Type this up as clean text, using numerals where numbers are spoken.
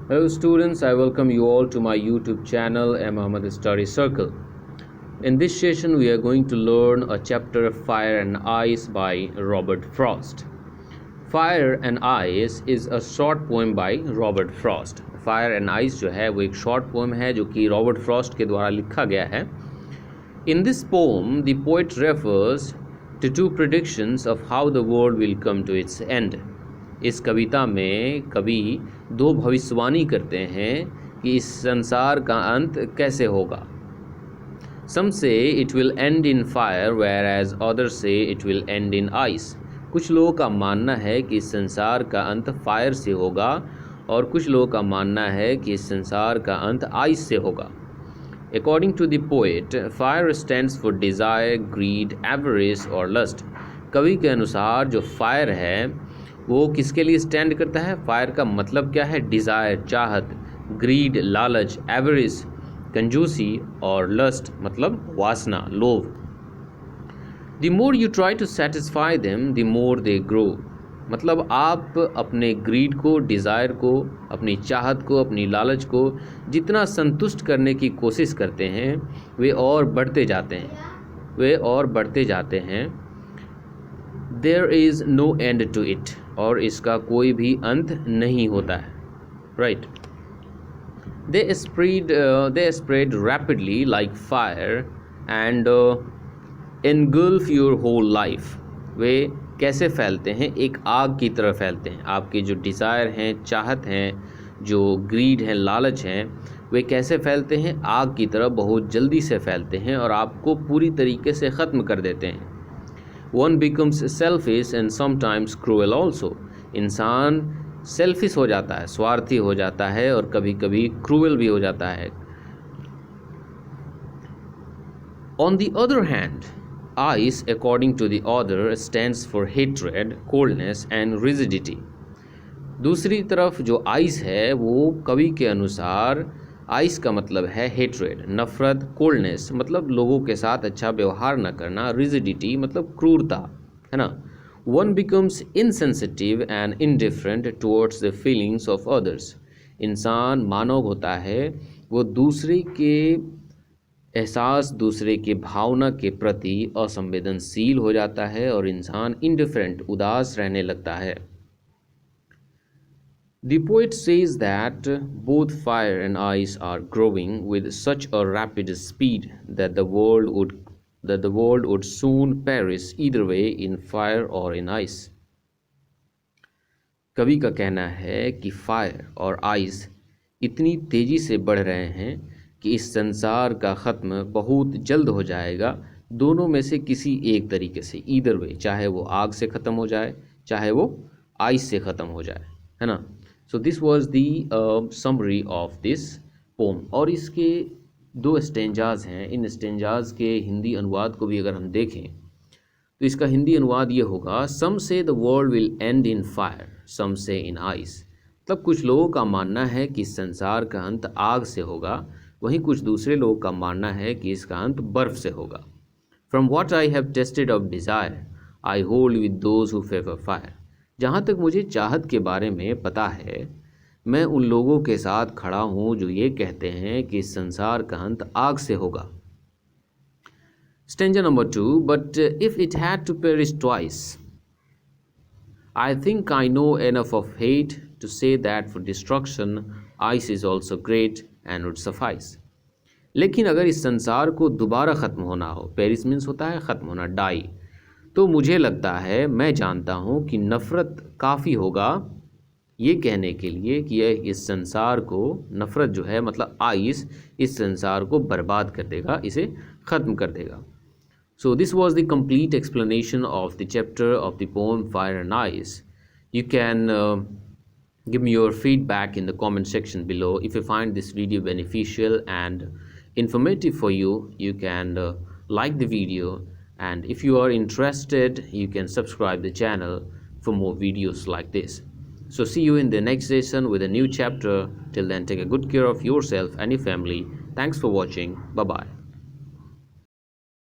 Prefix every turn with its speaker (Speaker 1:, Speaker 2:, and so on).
Speaker 1: Hello students, I welcome you all to my YouTube channel M. Ahmad Study Circle. In this session we are going to learn a chapter of Fire and Ice by Robert Frost. Fire and Ice is a short poem by Robert Frost. Fire and Ice जो है वो एक short poem है जो कि Robert Frost के द्वारा लिखा गया है. In this poem, the poet refers to two predictions of how the world will come to its end. इस कविता में कवि दो भविष्यवाणी करते हैं कि इस संसार का अंत कैसे होगा. Some say it will end in fire, whereas others say it will end in ice. कुछ लोगों का मानना है कि इस संसार का अंत फायर से होगा और कुछ लोगों का मानना है कि इस संसार का अंत आइस से होगा. According to the poet, fire stands for desire, greed, avarice or lust. कवि के अनुसार जो फायर है वो किसके लिए स्टैंड करता है? फायर का मतलब क्या है? डिज़ायर, चाहत, ग्रीड, लालच, एवरिस, कंजूसी और लस्ट मतलब वासना, लोभ. The more you try to satisfy them the more they grow. मतलब आप अपने ग्रीड को, डिज़ायर को, अपनी चाहत को, अपनी लालच को जितना संतुष्ट करने की कोशिश करते हैं वे और बढ़ते जाते हैं. There is no end to it. और इसका कोई भी अंत नहीं होता है. Right. They spread rapidly like fire and engulf your whole life. वे कैसे फैलते हैं? एक आग की तरह फैलते हैं. आपके जो डिज़ायर हैं, चाहत हैं, जो ग्रीड हैं, लालच हैं, वे कैसे फैलते हैं? आग की तरह बहुत जल्दी से फैलते हैं और आपको पूरी तरीके से ख़त्म कर देते हैं. One becomes selfish and sometimes cruel also. इंसान सेल्फिश हो जाता है, स्वार्थी हो जाता है और कभी कभी क्रूअल भी हो जाता है. On the other hand, ice, according to the author, stands for hatred, coldness and rigidity. दूसरी तरफ जो आइस है वो कवि के अनुसार आइस का मतलब है हेट्रेड, नफ़रत, कोल्डनेस मतलब लोगों के साथ अच्छा व्यवहार न करना, रिजिडिटी मतलब क्रूरता, है ना. One becomes insensitive and indifferent towards the feelings of others. इंसान मानव होता है, वो दूसरे के एहसास, दूसरे के भावना के प्रति असंवेदनशील हो जाता है और इंसान इनडिफरेंट, उदास रहने लगता है. The poet says that both fire and ice are growing with such a rapid speed that the world would soon perish either way, in fire or in ice. कवि का कहना है कि फायर और आइस इतनी तेजी से बढ़ रहे हैं कि इस संसार का ख़त्म बहुत जल्द हो जाएगा, दोनों में से किसी एक तरीके से, ईदर वे, चाहे वो आग से ख़त्म हो जाए, चाहे वो आइस से ख़त्म हो जाए, है ना. So this was the summary of this pome. और इसके दो स्टेंजाज हैं. इन स्टेंजाज के हिंदी अनुवाद को भी अगर हम देखें तो इसका हिंदी अनुवाद ये होगा: some say the world will end in fire, some say in ice. मतलब कुछ लोगों का मानना है कि संसार का अंत आग से होगा, वहीं कुछ दूसरे लोगों का मानना है कि इसका अंत बर्फ़ से होगा. From what I have tested of desire I hold with those who favour fire. जहाँ तक मुझे चाहत के बारे में पता है, मैं उन लोगों के साथ खड़ा हूँ जो ये कहते हैं कि इस संसार का अंत आग से होगा. Stanza number 2. But if it had to perish twice, I think I know enough of hate to say that for destruction ice is also great and would suffice. लेकिन अगर इस संसार को दोबारा ख़त्म होना हो, पेरिस मीन्स होता है ख़त्म होना, डाई, तो मुझे लगता है, मैं जानता हूँ कि नफ़रत काफ़ी होगा ये कहने के लिए कि यह इस संसार को, नफ़रत जो है मतलब आइस, इस संसार को बर्बाद कर देगा, इसे ख़त्म कर देगा. So this was the complete explanation of the chapter of the pome fire and ice. You can give me your feedback in the comment section below. If you find this video beneficial and informative for you, you can like the video, and if you are interested you can subscribe the channel for more videos like this. So see you in the next session with a new chapter. Till then, take a good care of yourself and your family. Thanks for watching. Bye bye.